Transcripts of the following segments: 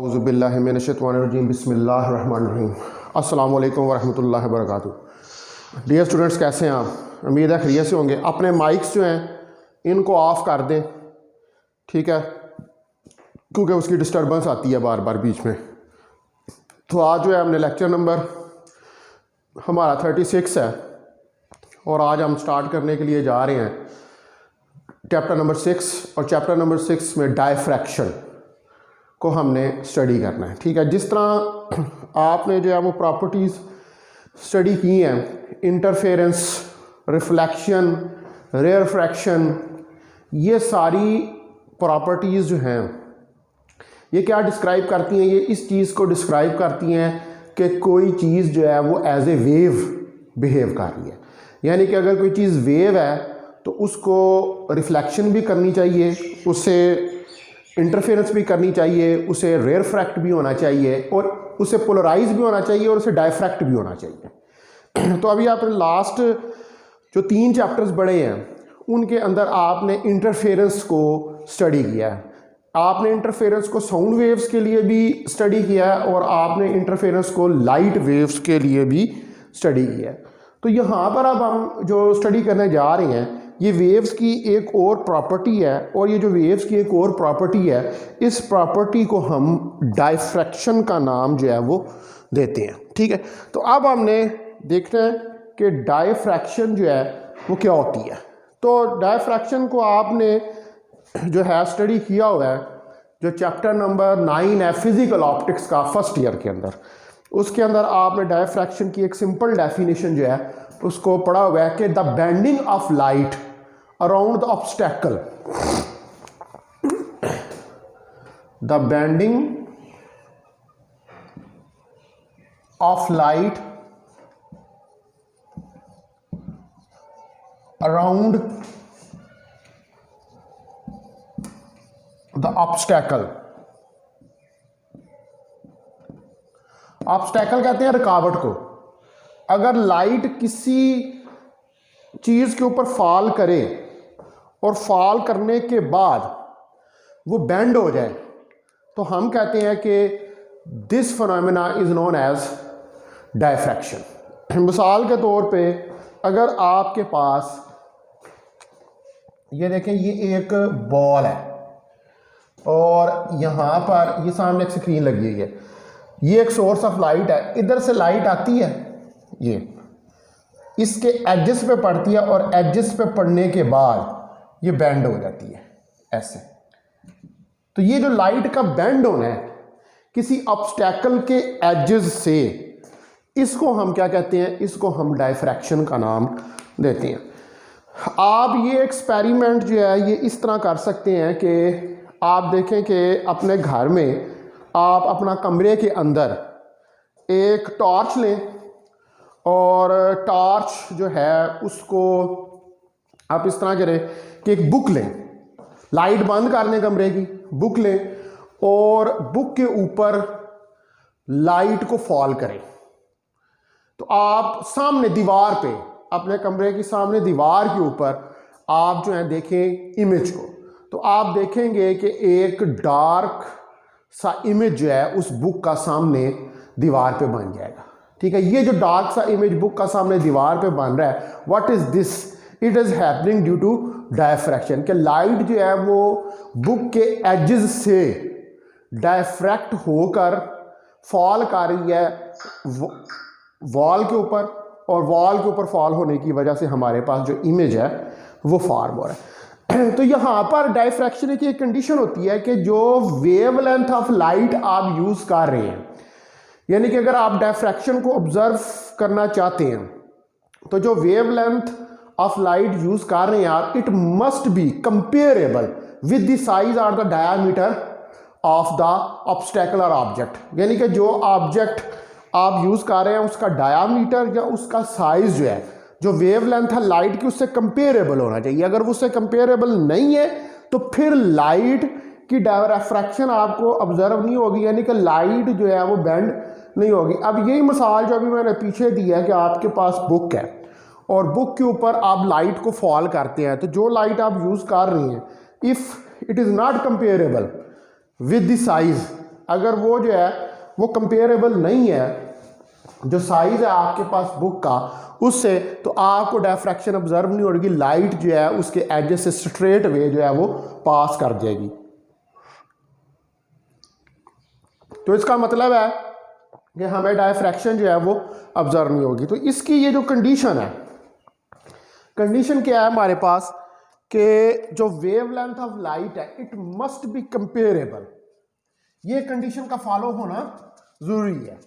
औज़ुबिल्लाहि मिनश्शैतानिर्रजीम बिस्मिल्लाहिर्रहमानिर्रहीम अस्सलामु अलैकुम वरहमतुल्लाहि वबरकातुहू। डियर स्टूडेंट्स, कैसे हैं आप? उम्मीद है खैरियत से होंगे। अपने माइक्स जो हैं इनको ऑफ़ कर दें, ठीक है, क्योंकि उसकी डिस्टर्बेंस आती है बार बार बीच में। तो आज जो है हमने लेक्चर नंबर हमारा 36 है और आज हम स्टार्ट करने के लिए जा रहे हैं चैप्टर नंबर 6। और चैप्टर नंबर 6 में डायफ्रैक्शन को हमने स्टडी करना है, ठीक है। जिस तरह आपने जो है वो प्रॉपर्टीज़ स्टडी की हैं, इंटरफेरेंस, रिफ्लेक्शन, रेयरफ्रैक्शन, ये सारी प्रॉपर्टीज़ जो हैं ये क्या डिस्क्राइब करती हैं? ये इस चीज़ को डिस्क्राइब करती हैं कि कोई चीज़ जो है वो एज ए वेव बिहेव कर रही है। यानी कि अगर कोई चीज़ वेव है तो उसको रिफ्लेक्शन भी करनी चाहिए, उससे इंटरफेरेंस भी करनी चाहिए, उसे रेयरफ्रैक्ट भी होना चाहिए और उसे पोलराइज भी होना चाहिए और उसे डायफ्रैक्ट भी होना चाहिए। तो अभी आपने लास्ट जो 3 चैप्टर्स पढ़े हैं उनके अंदर आपने इंटरफेरेंस को स्टडी किया है। आपने इंटरफेरेंस को साउंड वेव्स के लिए भी स्टडी किया है और आपने इंटरफेरेंस को लाइट वेव्स के लिए भी स्टडी किया है। तो यहाँ पर अब हम जो स्टडी करने जा रहे हैं ये वेव्स की एक और प्रॉपर्टी है, और ये जो वेव्स की एक और प्रॉपर्टी है इस प्रॉपर्टी को हम डायफ्रैक्शन का नाम जो है वो देते हैं, ठीक है। तो अब हमने देखना है कि डायफ्रैक्शन जो है वो क्या होती है। तो डायफ्रैक्शन को आपने जो है स्टडी किया हुआ है जो चैप्टर नंबर 9 है फिजिकल ऑप्टिक्स का फर्स्ट ईयर के अंदर। उसके अंदर आपने डायफ्रैक्शन की एक सिंपल डेफिनेशन जो है उसको पढ़ा हुआ है कि the bending of light around the obstacle, the bending of light around the obstacle. Obstacle कहते हैं रुकावट को। अगर लाइट किसी चीज़ के ऊपर फॉल करे और फॉल करने के बाद वो बेंड हो जाए तो हम कहते हैं कि this phenomena is known as diffraction. मिसाल के तौर पे अगर आपके पास ये देखें, ये एक बॉल है और यहाँ पर ये सामने एक स्क्रीन लगी हुई है, ये एक सोर्स ऑफ लाइट है, इधर से लाइट आती है, ये इसके एजेस पे पड़ती है और एजेस पे पड़ने के बाद ये बेंड हो जाती है ऐसे। तो ये जो लाइट का बेंड होना है किसी ऑब्स्टेकल के एजेस से, इसको हम क्या कहते हैं? इसको हम डायफ्रैक्शन का नाम देते हैं। आप ये एक्सपेरिमेंट जो है ये इस तरह कर सकते हैं कि आप देखें कि अपने घर में आप अपना कमरे के अंदर एक टॉर्च लें और टॉर्च जो है उसको आप इस तरह करें कि एक बुक लें, लाइट बंद कर लें कमरे की, बुक लें और बुक के ऊपर लाइट को फॉल करें। तो आप सामने दीवार पे, अपने कमरे की सामने दीवार के ऊपर आप जो है देखें इमेज को, तो आप देखेंगे कि एक डार्क सा इमेज जो है उस बुक का सामने दीवार पे बन जाएगा, ठीक है। ये जो डार्क सा इमेज बुक का सामने दीवार पे बन रहा है, what is this? It is happening due to diffraction. कि लाइट जो है वो बुक के एजेस से डायफ्रैक्ट होकर फॉल कर रही है वॉल के ऊपर, और वॉल के ऊपर फॉल होने की वजह से हमारे पास जो इमेज है वो फॉर्म हो रहा है। तो यहाँ पर डायफ्रैक्शन की एक कंडीशन होती है कि जो वेवलेंथ ऑफ लाइट आप यूज़ कर रहे हैं, यानी कि अगर आप डायफ्रैक्शन को ऑब्जर्व करना चाहते हैं तो जो वेवलेंथ ऑफ लाइट यूज़ कर रहे हैं आप, it must be comparable with the size और the diameter of the obstacle और ऑब्जेक्ट। यानी कि जो ऑब्जेक्ट आप यूज़ कर रहे हैं उसका डायामीटर या उसका साइज जो है, जो वेवलेंथ है लाइट की, उससे कंपेरेबल होना चाहिए। अगर वो उससे कंपेरेबल नहीं है तो फिर लाइट की डायफ्रैक्शन आपको ऑब्जर्व नहीं होगी, यानी कि लाइट जो है वो बेंड नहीं होगी। अब यही मिसाल जो अभी मैंने पीछे दी है कि आपके पास बुक है और बुक के ऊपर आप लाइट को फॉल करते हैं, तो जो लाइट आप यूज़ कर रही हैं, if it is not comparable with the size अगर वो जो है वो कंपेरेबल नहीं है, जो साइज है आपके पास बुक का उससे, तो आपको डायफ्रैक्शन ऑब्जर्व नहीं होगी, लाइट जो है उसके एजेस से स्ट्रेट वे जो है वो पास कर जाएगी। तो इसका मतलब है कि हमें डायफ्रैक्शन जो है वो ऑब्जर्व नहीं होगी। तो इसकी ये जो कंडीशन है, कंडीशन क्या है हमारे पास कि जो वेवलेंथ ऑफ लाइट है इट मस्ट बी कंपेरेबल, ये कंडीशन का फॉलो होना जरूरी है।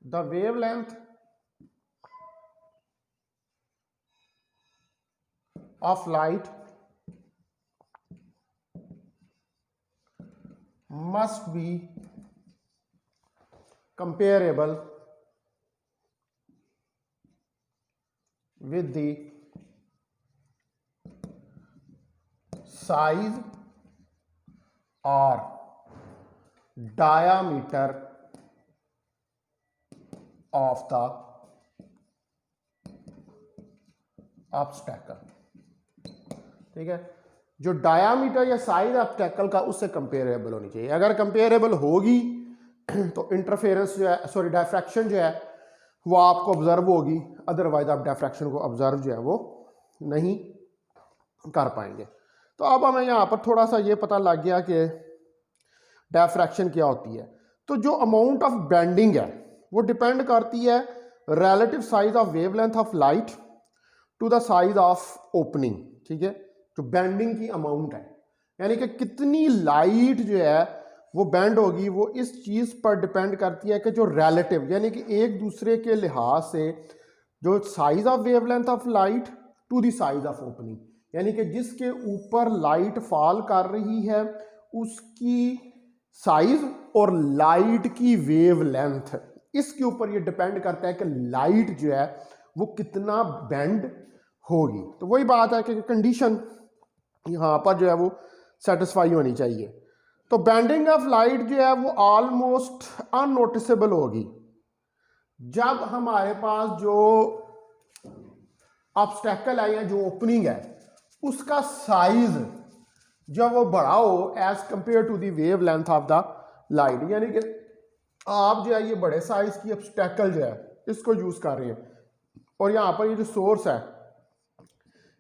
The wavelength of light must be comparable with the size or diameter of the obstacle। ठीक है, जो डायामीटर या साइज ऑब्स्टेकल का उससे कंपेरेबल होनी चाहिए। अगर कंपेरेबल होगी तो इंटरफेरेंस जो है, सॉरी डायफ्रैक्शन जो है वो आपको ऑब्जर्व होगी, अदरवाइज आप डायफ्रैक्शन को ऑब्जर्व जो है वो नहीं कर पाएंगे। तो अब हमें यहाँ पर थोड़ा सा ये पता लग गया कि डायफ्रैक्शन क्या होती है। तो जो अमाउंट ऑफ बेंडिंग है वो डिपेंड करती है relative size of wavelength of light to the size of opening. ठीक है, जो बेंडिंग की अमाउंट है, यानी कि कितनी लाइट जो है वो बेंड होगी, वो इस चीज़ पर डिपेंड करती है कि जो रिलेटिव, यानी कि एक दूसरे के लिहाज से जो size of wavelength of light to the size of opening, यानी कि जिसके ऊपर लाइट फॉल कर रही है उसकी साइज और लाइट की वेवलेंथ, इसके ऊपर ये डिपेंड करता है कि लाइट जो है वो कितना बेंड होगी। तो वही बात है कि कंडीशन यहाँ पर जो है वो सेटिस्फाई होनी चाहिए। तो बेंडिंग ऑफ लाइट जो है वो ऑलमोस्ट अननोटिसेबल होगी जब हमारे पास जो ऑब्स्टेकल है या जो ओपनिंग है उसका साइज जब वो बड़ा हो as compare to the wave length of the light, यानी कि आप जो है ये बड़े साइज की ऑब्स्टेकल जो है इसको यूज कर रहे हैं और यहाँ पर ये जो सोर्स है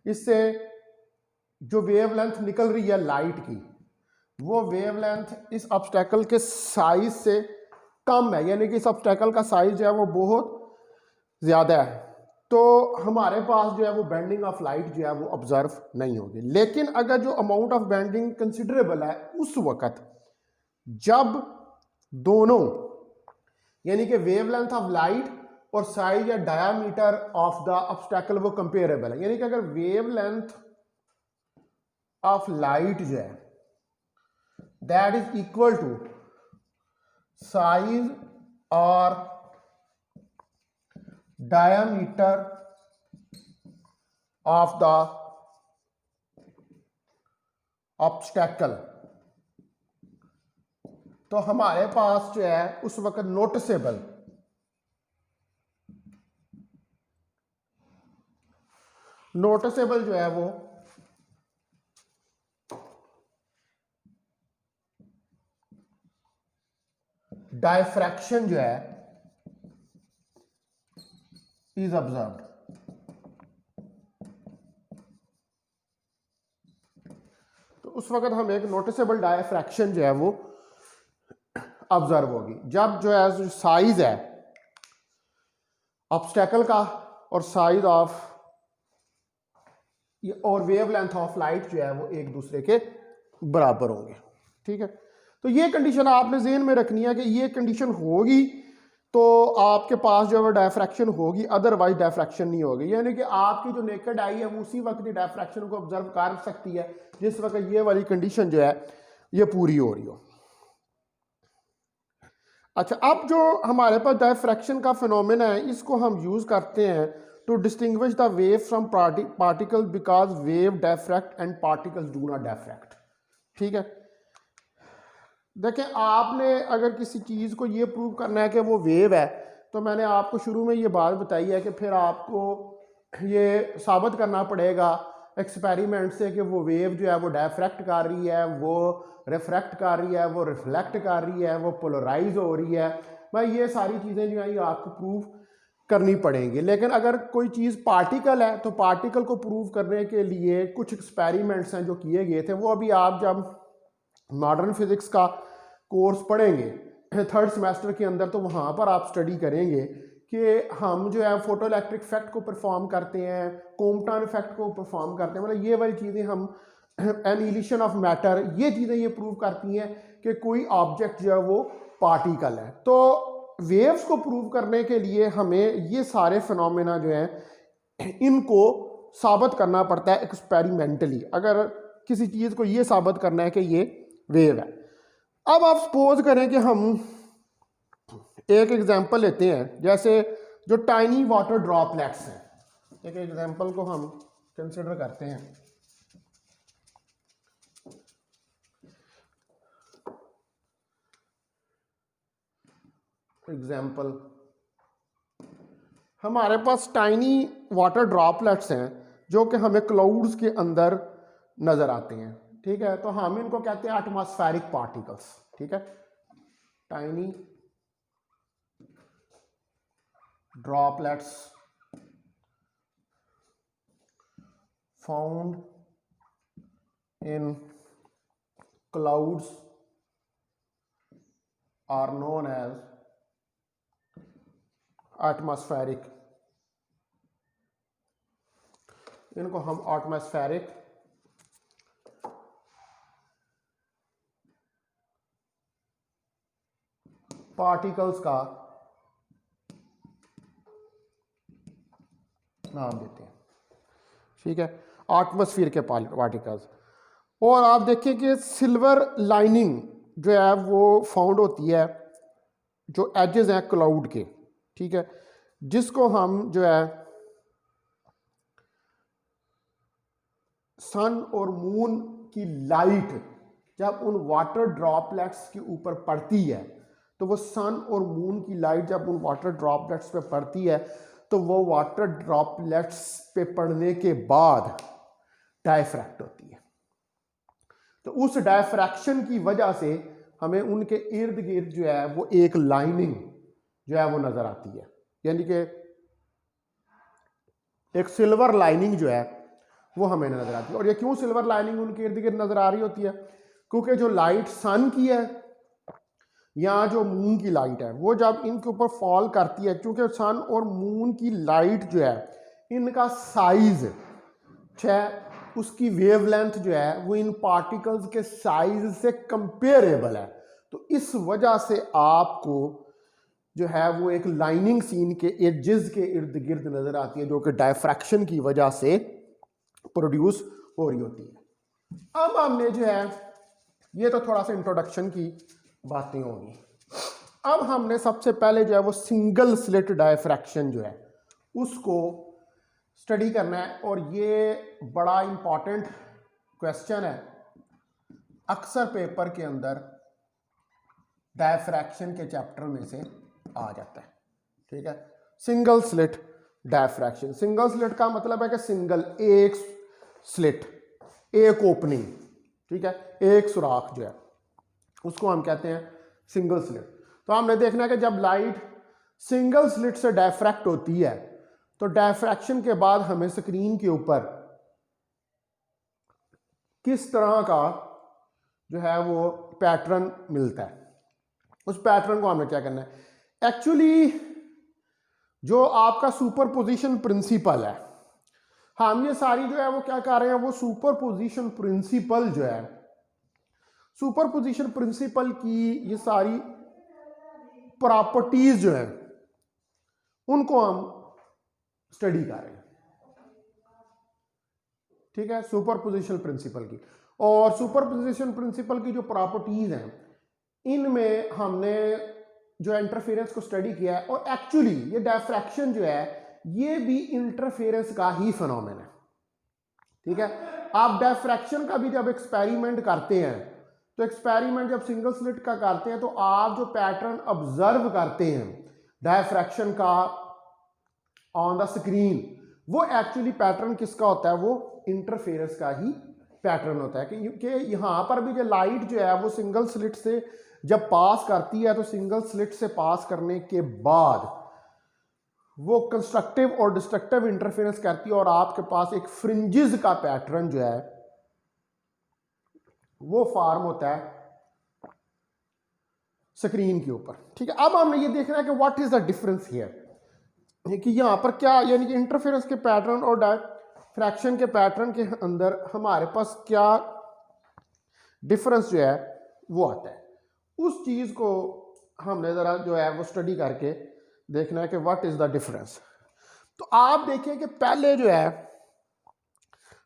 इससे जो वेवलेंथ निकल रही है लाइट की वो वेवलेंथ इस ऑब्स्टेकल के साइज से कम है, यानी कि इस ऑब्स्टेकल का साइज जो है वो बहुत ज़्यादा है, तो हमारे पास जो है वो बेंडिंग ऑफ लाइट जो है वो ऑब्जर्व नहीं होगी। लेकिन अगर जो अमाउंट ऑफ बेंडिंग कंसिडरेबल है उस वक्त जब दोनों, यानी कि वेवलेंथ ऑफ लाइट और साइज या डायामीटर ऑफ द ऑब्स्टेकल वो कंपेरेबल है, यानी कि अगर वेवलेंथ ऑफ लाइट जो है that is equal to size और डायामीटर ऑफ द ऑब्स्टेकल, तो हमारे पास जो है उस वक्त नोटिसेबल जो है वो डायफ्रैक्शन जो है इज ऑब्जर्व्ड। तो उस वक्त हम एक नोटिसेबल डायफ्रैक्शन जो है वो ऑब्जर्व होगी जब जो है जो साइज है ऑब्स्टेकल का और साइज ऑफ और वेवलेंथ ऑफ लाइट जो है वो एक दूसरे के बराबर होंगे। ठीक है, तो ये कंडीशन आपने ज़हन में रखनी है कि ये कंडीशन होगी तो आपके पास जो है डायफ्रैक्शन होगी, अदरवाइज डायफ्रैक्शन नहीं होगी, यानी कि आपकी जो नेकेड आई है वो उसी वक्त ही डायफ्रैक्शन को ऑब्जर्व कर सकती है जिस वक्त ये वाली कंडीशन जो है ये पूरी हो रही हो। अच्छा, अब जो हमारे पास डायफ्रैक्शन का फिनोमेना है इसको हम यूज़ करते हैं to distinguish the wave from particle because wave diffract and particles do not diffract. ठीक है, देखें आपने अगर किसी चीज़ को ये प्रूव करना है कि वो वेव है तो मैंने आपको शुरू में ये बात बताई है कि फिर आपको ये साबित करना पड़ेगा एक्सपेरिमेंट से कि वो वेव जो है वो डायफ्रैक्ट कर रही है, वो रिफ्रैक्ट कर रही है, वो रिफ्लेक्ट कर रही है, वो पोलराइज हो रही है। भाई ये सारी चीज़ें जो है ये आपको प्रूव करनी पड़ेंगी। लेकिन अगर कोई चीज़ पार्टिकल है तो पार्टिकल को प्रूव करने के लिए कुछ एक्सपेरिमेंट्स हैं जो किए गए थे, वो अभी आप जब मॉडर्न फिजिक्स का कोर्स पढ़ेंगे थर्ड सेमेस्टर के अंदर तो वहाँ पर आप स्टडी करेंगे कि हम जो है फोटो इलेक्ट्रिक इफेक्ट को परफॉर्म करते हैं, कॉम्पटन इफेक्ट को परफॉर्म करते हैं, मतलब ये वाली चीज़ें हम एनिहिलेशन ऑफ मैटर, ये चीज़ें ये प्रूव करती हैं कि कोई ऑब्जेक्ट जो है वो पार्टिकल है। तो वेव्स को प्रूव करने के लिए हमें ये सारे फिनोमेना जो हैं इनको साबित करना पड़ता है एक्सपेरिमेंटली, अगर किसी चीज़ को ये साबित करना है कि ये वेव है। अब आप सपोज करें कि हम एक एग्जांपल लेते हैं, जैसे जो टाइनी वाटर ड्रॉपलेट्स हैं, एक एग्जांपल को हम कंसिडर करते हैं। एग्जांपल, हमारे पास टाइनी वाटर ड्रॉपलेट्स हैं जो कि हमें क्लाउड्स के अंदर नजर आते हैं, ठीक है। तो हम इनको कहते हैं एटमॉस्फेरिक पार्टिकल्स, ठीक है। Tiny droplets found in clouds are known as atmospheric, इनको हम एटमॉस्फेरिक पार्टिकल्स का नाम देते हैं, ठीक है, एटमॉस्फेयर के पार्टिकल्स। और आप देखें कि सिल्वर लाइनिंग जो है वो फाउंड होती है जो एजेस हैं क्लाउड के, ठीक है, जिसको हम जो है सन और मून की लाइट जब उन वाटर ड्रॉपलेट्स के ऊपर पड़ती है, तो वो सन और मून की लाइट जब उन वाटर ड्रॉपलेट्स पे पड़ती है तो वो वाटर ड्रॉपलेट्स पे पड़ने के बाद डायफ्रैक्ट होती है। तो उस डायफ्रैक्शन की वजह से हमें उनके इर्द गिर्द जो है वो एक लाइनिंग जो है वो नजर आती है, यानी कि एक सिल्वर लाइनिंग जो है वो हमें नजर आती है। और ये क्यों सिल्वर लाइनिंग उनके इर्द गिर्द नजर आ रही होती है? क्योंकि जो लाइट सन की है या जो मून की लाइट है वो जब इनके ऊपर फॉल करती है, क्योंकि सन और मून की लाइट जो है इनका साइज उसकी वेवलेंथ जो है वो इन पार्टिकल्स के साइज से कंपेरेबल है। तो इस वजह से आपको जो है वो एक लाइनिंग सीन के एजेस के इर्द गिर्द नजर आती है, जो कि डायफ्रैक्शन की वजह से प्रोड्यूस हो रही होती है। अब हमने जो है ये तो थोड़ा सा इंट्रोडक्शन की बातें होंगी। अब हमने सबसे पहले जो है वो सिंगल स्लिट डायफ्रैक्शन जो है उसको स्टडी करना है, और ये बड़ा इंपॉर्टेंट क्वेश्चन है, अक्सर पेपर के अंदर डायफ्रैक्शन के चैप्टर में से आ जाता है, ठीक है। Single slit diffraction, single slit का मतलब है कि सिंगल, एक स्लिट, एक ओपनिंग, ठीक है, एक सुराख जो है उसको हम कहते हैं सिंगल स्लिट। तो हमने देखना है कि जब लाइट सिंगल स्लिट से डायफ्रैक्ट होती है तो डायफ्रैक्शन के बाद हमें स्क्रीन के ऊपर किस तरह का जो है वो पैटर्न मिलता है। उस पैटर्न को हमें क्या करना है, एक्चुअली जो आपका सुपरपोजिशन प्रिंसिपल है, हम ये सारी जो है वो क्या कर रहे हैं, वो सुपरपोजिशन प्रिंसिपल जो है, सुपरपोजिशन प्रिंसिपल की ये सारी प्रॉपर्टीज जो है उनको हम स्टडी कर रहे हैं, ठीक है, सुपरपोजिशन प्रिंसिपल की। और सुपरपोजिशन प्रिंसिपल की जो प्रॉपर्टीज हैं इनमें हमने जो इंटरफेरेंस को स्टडी किया है, और एक्चुअली ये डायफ्रैक्शन जो है ये भी इंटरफेरेंस का ही फिनोमेना है, ठीक है। आप डायफ्रैक्शन का भी जब एक्सपेरिमेंट करते हैं तो एक्सपेरिमेंट जब सिंगल स्लिट का करते हैं तो आप जो पैटर्न ऑब्जर्व करते हैं डायफ्रैक्शन का ऑन द स्क्रीन, वो एक्चुअली पैटर्न किसका होता है, वो इंटरफेरेंस का ही पैटर्न होता है। क्योंकि यहाँ पर भी जो लाइट जो है वो सिंगल स्लिट से जब पास करती है तो सिंगल स्लिट से पास करने के बाद वो कंस्ट्रक्टिव और डिस्ट्रक्टिव इंटरफेरेंस करती है और आपके पास एक फ्रिंजेस का पैटर्न जो है वो फॉर्म होता है स्क्रीन के ऊपर। ठीक है, अब हमने ये देखना है कि what is the difference here, कि यहाँ पर क्या, यानी कि इंटरफेरेंस के पैटर्न और डायफ्रैक्शन के पैटर्न के अंदर हमारे पास क्या डिफरेंस जो है वो आता है। उस चीज को हमने जरा जो है वो स्टडी करके देखना है कि व्हाट इज द डिफरेंस। तो आप देखिए कि पहले जो है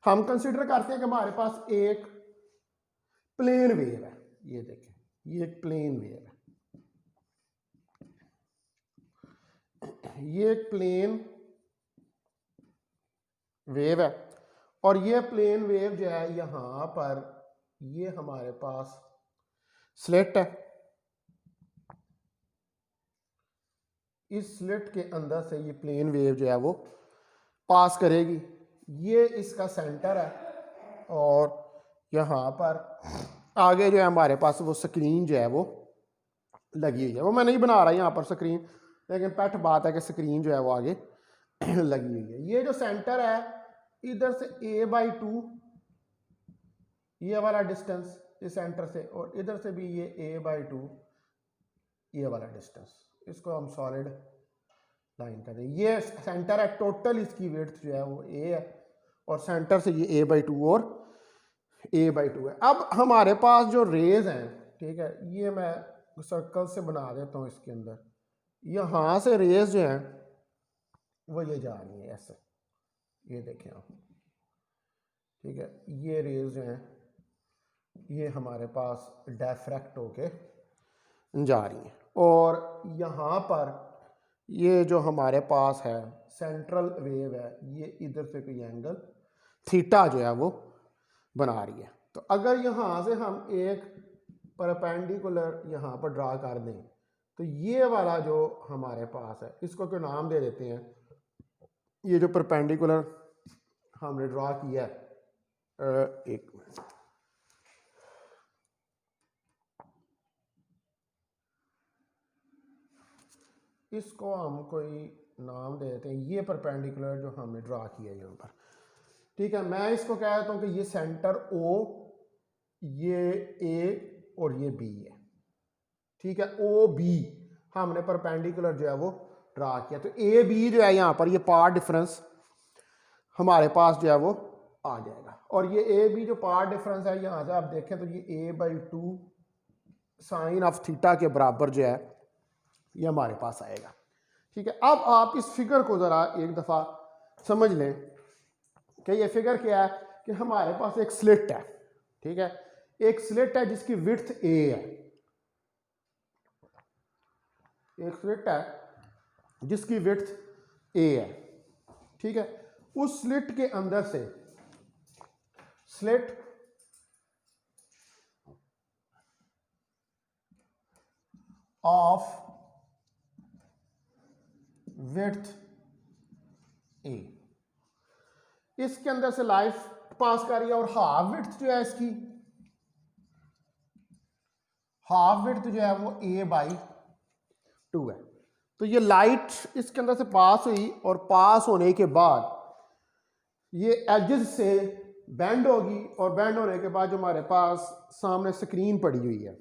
हम कंसिडर करते हैं कि हमारे पास एक प्लेन वेव है, ये देखें ये एक प्लेन वेव है, ये एक प्लेन वेव है और ये प्लेन वेव जो है यहां पर ये हमारे पास स्लिट है, इस स्लिट के अंदर से ये प्लेन वेव जो है वो पास करेगी, ये इसका सेंटर है और यहाँ पर आगे जो है हमारे पास वो स्क्रीन जो है वो लगी हुई है। वो मैं नहीं बना रहा यहाँ पर स्क्रीन, लेकिन पट बात है कि स्क्रीन जो है वो आगे लगी हुई है। ये जो सेंटर है इधर से a/2 ये वाला डिस्टेंस इस सेंटर से, और इधर से भी ये a/2 ये वाला डिस्टेंस, इसको हम सॉलिड लाइन कर दें। ये सेंटर है, टोटल इसकी विड्थ जो है वो a है और सेंटर से ये a/2 और a/2 है। अब हमारे पास जो रेज हैं, ठीक है, ये मैं सर्कल से बना देता हूँ इसके अंदर, यहाँ से रेज जो हैं वो ये जा रही है ऐसे, ये देखें आप, ठीक है, ये रेज जो हैं ये हमारे पास डायफ्रैक्ट होके जा रही हैं और यहाँ पर ये जो हमारे पास है सेंट्रल वेव है, ये इधर से कोई एंगल थीटा जो है वो बना रही है। तो अगर यहाँ से हम एक परपेंडिकुलर यहाँ पर ड्रा कर दें तो ये वाला जो हमारे पास है इसको कोई नाम दे देते हैं, ये जो परपेंडिकुलर हमने ड्रा किया है, एक मिनट, इसको हम कोई नाम दे देते हैं, ये परपेंडिकुलर जो हमने ड्रा किया है यहाँ पर, ठीक है। मैं इसको कह देता हूँ कि ये सेंटर O, ये A और ये B है, ठीक है। OB हमने परपेंडिकुलर जो है वो ड्रा किया, तो AB जो है यहाँ पर ये पार्ट डिफरेंस हमारे पास जो है वो आ जाएगा और ये AB जो पार्ट डिफरेंस है यहाँ से आप देखें तो ये a/2 साइन ऑफ थीटा के बराबर जो है ये हमारे पास आएगा, ठीक है। अब आप इस फिगर को ज़रा एक दफ़ा समझ लें कि ये फिगर क्या है, कि हमारे पास एक स्लिट है, ठीक है, एक स्लिट है जिसकी विड्थ a है, एक स्लिट है जिसकी विड्थ a है, ठीक है। उस स्लिट के अंदर से स्लिट ऑफ विड्थ a, इसके अंदर से लाइट पास कर रही है और हाफ विड्थ जो है इसकी, हाफ विड्थ जो है वो a/2 है। तो ये लाइट इसके अंदर से पास हुई और पास होने के बाद ये एजेस से बेंड होगी और बेंड होने के बाद जो हमारे पास सामने स्क्रीन पड़ी हुई है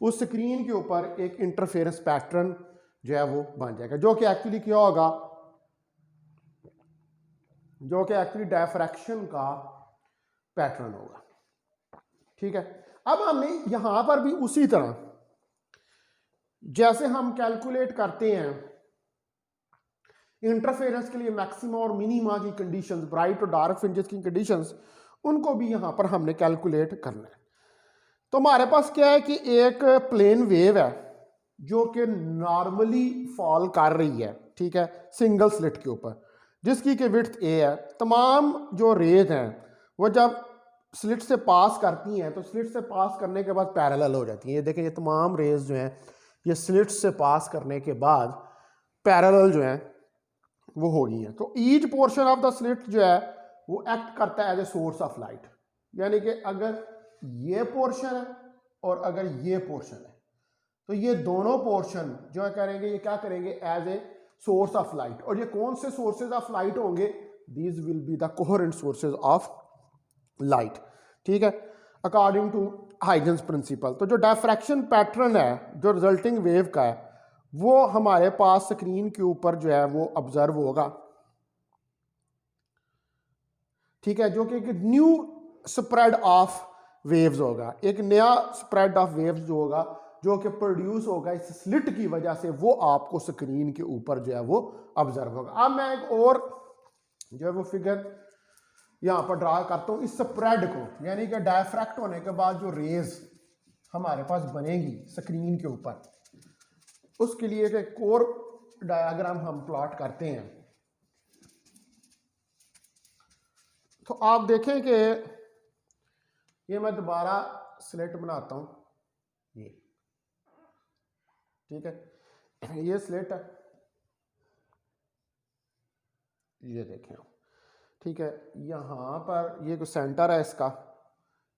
उस स्क्रीन के ऊपर एक इंटरफेरेंस पैटर्न जो है वो बन जाएगा, जो कि एक्चुअली क्या होगा, जो कि एक्चुअली डायफ्रैक्शन का पैटर्न होगा, ठीक है। अब हमने यहां पर भी उसी तरह जैसे हम कैलकुलेट करते हैं इंटरफेरेंस के लिए मैक्सिमा और मिनिमा की कंडीशंस, ब्राइट और डार्क फ्रिंजेस की कंडीशंस, उनको भी यहां पर हमने कैलकुलेट करना है। तो हमारे पास क्या है कि एक प्लेन वेव है जो कि नॉर्मली फॉल कर रही है, ठीक है, सिंगल स्लिट के ऊपर, जिसकी कि विड्थ a है। तमाम जो रेज हैं वो जब स्लिट से पास करती हैं तो स्लिट से पास करने के बाद पैरेलल हो जाती हैं। ये देखें, ये तमाम रेज जो हैं ये स्लिट से पास करने के बाद पैरेलल जो हैं वो हो गई है। तो each portion of the slit जो है वो एक्ट करता है as a source of light, यानी कि अगर ये पोर्शन है और अगर ये पोर्शन है तो ये दोनों पोर्शन जो है करेंगे, ये क्या करेंगे, as a source of light. और ये कौन से सोर्सेज ऑफ लाइट होंगे, these will be the coherent sources of light, ठीक है, अकॉर्डिंग टू हाइजेंस प्रिंसिपल। तो जो डायफ्रैक्शन पैटर्न है जो रिजल्टिंग वेव का है वो हमारे पास स्क्रीन के ऊपर जो है वो ऑब्जर्व होगा, ठीक है, जो कि एक न्यू स्प्रेड ऑफ वेव्स होगा, एक नया स्प्रेड ऑफ वेव्स जो होगा जो कि प्रोड्यूस होगा इस स्लिट की वजह से, वो आपको स्क्रीन के ऊपर जो है वो ऑब्जर्व होगा। अब मैं एक और जो है वो फिगर यहां पर ड्रा करता हूं इस स्प्रेड को, यानी कि डायफ्रैक्ट होने के बाद जो रेज हमारे पास बनेगी स्क्रीन के ऊपर, उसके लिए एक और डायग्राम हम प्लॉट करते हैं। तो आप देखें कि ये मैं दोबारा स्लेट बनाता हूं, ये ठीक है, ये स्लेट है, ये देखें, ठीक है, यहां पर ये जो सेंटर है इसका,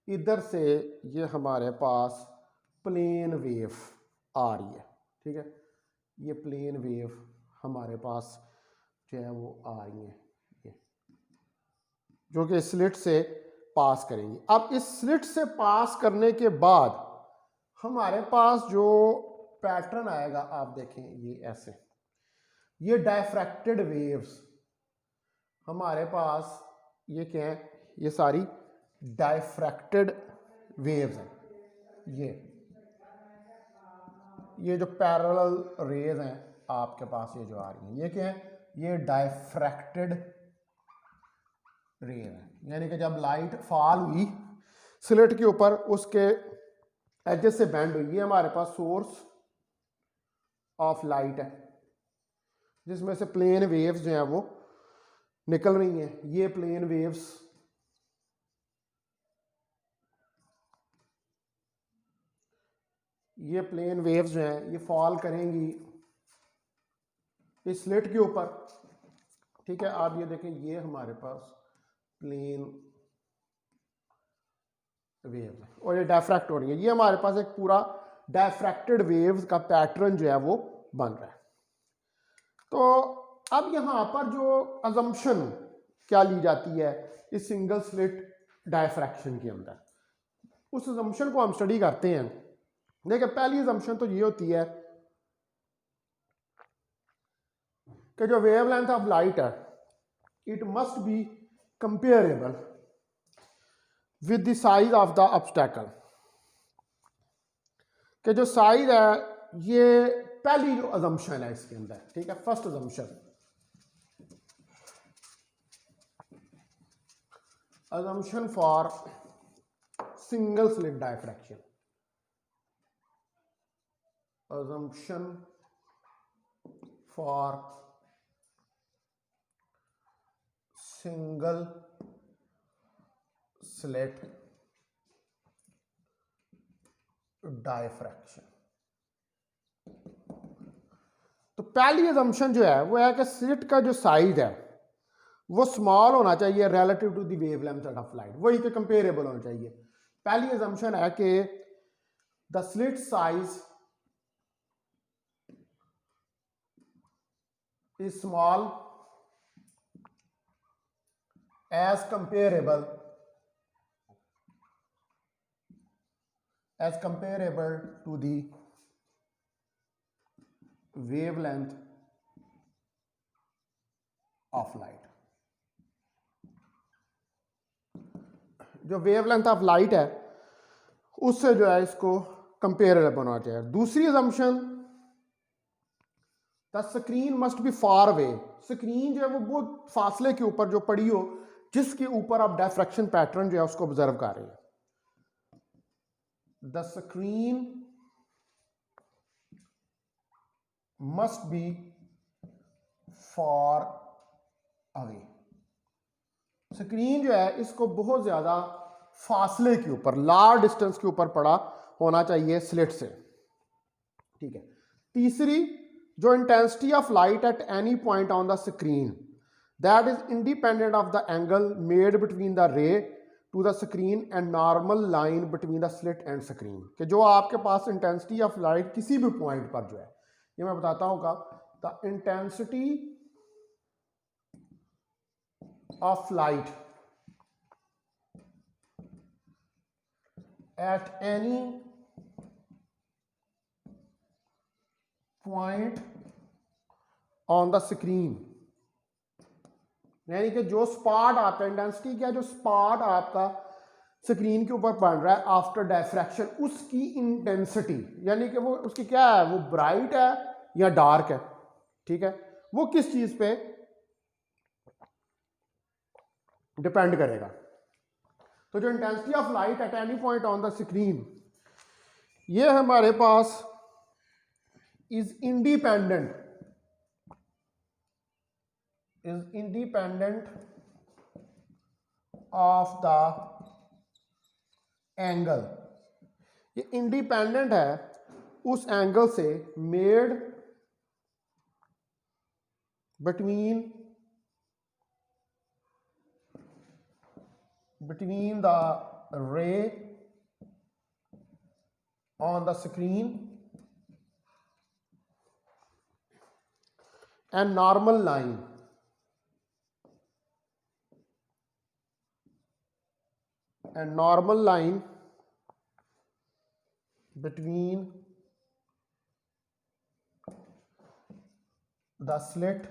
इधर से ये हमारे पास प्लेन वेव आ रही है, ठीक है, ये प्लेन वेव हमारे पास जो है वो आ रही है, ये जो कि स्लिट से पास करेंगी। अब इस स्लिट से पास करने के बाद हमारे पास जो पैटर्न आएगा आप देखें, ये ऐसे, ये डायफ्रैक्टेड वेव्स हमारे पास, ये क्या है, ये सारी डायफ्रैक्टेड वेव्स हैं, ये जो पैरेलल रेज हैं आपके पास ये जो आ रही हैं, ये क्या है, ये डायफ्रैक्टेड रेज है, यानी कि जब लाइट फॉल हुई स्लिट के ऊपर उसके एजेस से बेंड हुई, ये हमारे पास सोर्स ऑफ लाइट है जिसमें से प्लेन वेव्स जो हैं वो निकल रही हैं। ये प्लेन वेव्स जो हैं ये फॉल करेंगी इस स्लिट के ऊपर, ठीक है। आप ये देखें, ये हमारे पास प्लेन वेव्स है और ये डायफ्रैक्ट हो रही है, ये हमारे पास एक पूरा डायफ्रैक्टेड वेव्स का पैटर्न जो है वो बन रहा है। तो अब यहां पर जो अजम्पशन क्या ली जाती है इस सिंगल स्लिट डायफ्रैक्शन के अंदर, उस अजम्पशन को हम स्टडी करते हैं। देखिए, पहली अजम्पशन तो ये होती है कि जो वेवलेंथ ऑफ लाइट है it must be comparable with the size of the obstacle, कि जो साइज है ये पहली जो अजम्पशन है इसके अंदर, ठीक है, first assumption for single slit diffraction, assumption for single slit diffraction. तो पहली assumption जो है वो है कि स्लिट का जो साइज है वो स्मॉल होना चाहिए relative to the wavelength of light, वही के कंपेरेबल होना चाहिए। पहली assumption है कि the slit size is small as comparable to the wavelength of light। जो वेवलेंथ ऑफ लाइट है उससे जो है इसको कंपेरेबल होना चाहिए। दूसरी assumption, the screen must be far away, screen जो है वो बहुत फासले के ऊपर जो पड़ी हो जिसके ऊपर आप डायफ्रैक्शन पैटर्न जो है उसको ऑब्जर्व कर रहे हैं। The screen must be far away, screen जो है इसको बहुत ज्यादा फासले के ऊपर, लार्ज डिस्टेंस के ऊपर पड़ा होना चाहिए स्लिट से, ठीक है। तीसरी जो intensity of light at any point on the screen that is independent of the angle made between the ray to the screen and normal line between the slit and screen, कि जो आपके पास intensity of light किसी भी point पर जो है, ये मैं बताता हूँ का, the intensity of light at any point on the screen, यानी कि जो स्पॉट आपका इंटेंसिटी क्या है, जो स्पॉट आपका स्क्रीन के ऊपर पड़ रहा है आफ्टर डायफ्रैक्शन, उसकी इंटेंसिटी, यानी कि वो उसकी क्या है, वो ब्राइट है या डार्क है, ठीक है, वो किस चीज पे डिपेंड करेगा। तो जो intensity of light at any point on the screen, ये हमारे पास is independent of the angle, ये इंडिपेंडेंट है उस एंगल से made between the ray on the screen and normal line between the slit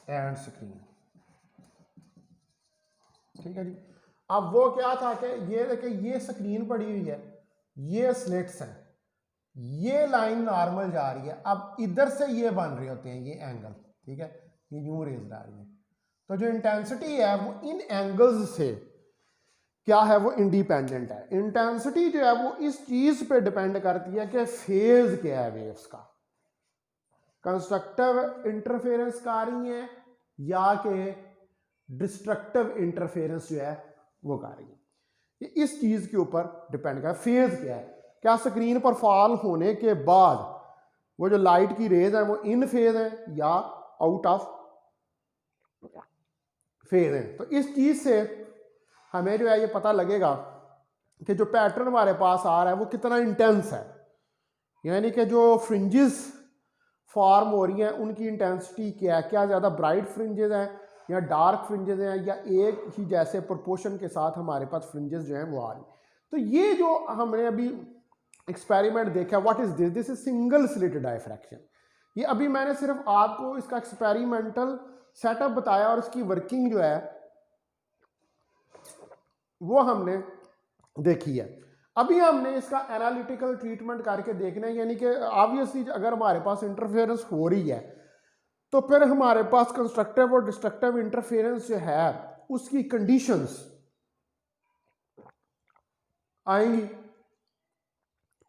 and screen, ठीक है जी। अब वो क्या था कि ये देखिए, ये स्क्रीन पड़ी हुई है, ये स्लिट्स हैं, ये लाइन नॉर्मल जा रही है, अब इधर से ये बन रहे होते हैं ये एंगल, ठीक है, ये यूं रेज आ रही है, तो जो इंटेंसिटी है वो इन एंगल्स से क्या है, वो इंडिपेंडेंट है। इंटेंसिटी जो है वो इस चीज पे डिपेंड करती है कि फेज क्या है वेव्स का, कंस्ट्रक्टिव इंटरफेरेंस का आ रही है या कि डिस्ट्रक्टिव इंटरफेरेंस जो है वो कर रही है, ये इस चीज के ऊपर डिपेंड कर, फेज क्या है, क्या स्क्रीन पर फॉल होने के बाद वो जो लाइट की रेज है वो इन फेज है या आउट ऑफ फेज है। तो इस चीज से हमें जो है ये पता लगेगा कि जो पैटर्न हमारे पास आ रहा है वो कितना इंटेंस है, यानी कि जो फ्रिंजेस फॉर्म हो रही हैं उनकी इंटेंसिटी क्या है, क्या ज़्यादा ब्राइट फ्रिंजेस हैं या डार्क फ्रिंजेस हैं, या एक ही जैसे प्रोपोर्शन के साथ हमारे पास फ्रिंजेस जो हैं वो आ रही। तो ये जो हमने अभी एक्सपेरिमेंट देखा, what is this, this is single slit diffraction. ये अभी मैंने सिर्फ आपको इसका एक्सपेरिमेंटल सेटअप बताया और इसकी वर्किंग जो है वो हमने देखी है। अभी हमने इसका एनालिटिकल ट्रीटमेंट करके देखना है, यानी कि ऑब्वियसली अगर हमारे पास इंटरफेरेंस हो रही है तो फिर हमारे पास कंस्ट्रक्टिव और डिस्ट्रक्टिव इंटरफेरेंस जो है उसकी कंडीशंस आएंगी,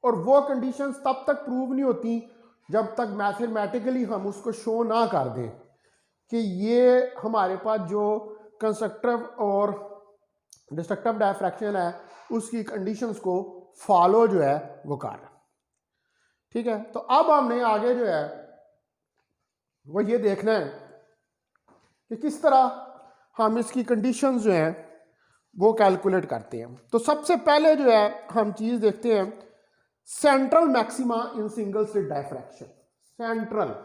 और वो कंडीशंस तब तक प्रूव नहीं होती जब तक मैथमेटिकली हम उसको शो ना कर दें कि ये हमारे पास जो कंस्ट्रक्टिव और डिस्ट्रक्टिव डायफ्रैक्शन है उसकी कंडीशंस को फॉलो जो है वो कर, ठीक है। तो अब हमने आगे जो है वो ये देखना है कि किस तरह हम इसकी कंडीशंस जो हैं वो कैलकुलेट करते हैं। तो सबसे पहले जो है हम चीज देखते हैं सेंट्रल मैक्सिमा इन सिंगल स्लिट डायफ्रैक्शन। सेंट्रल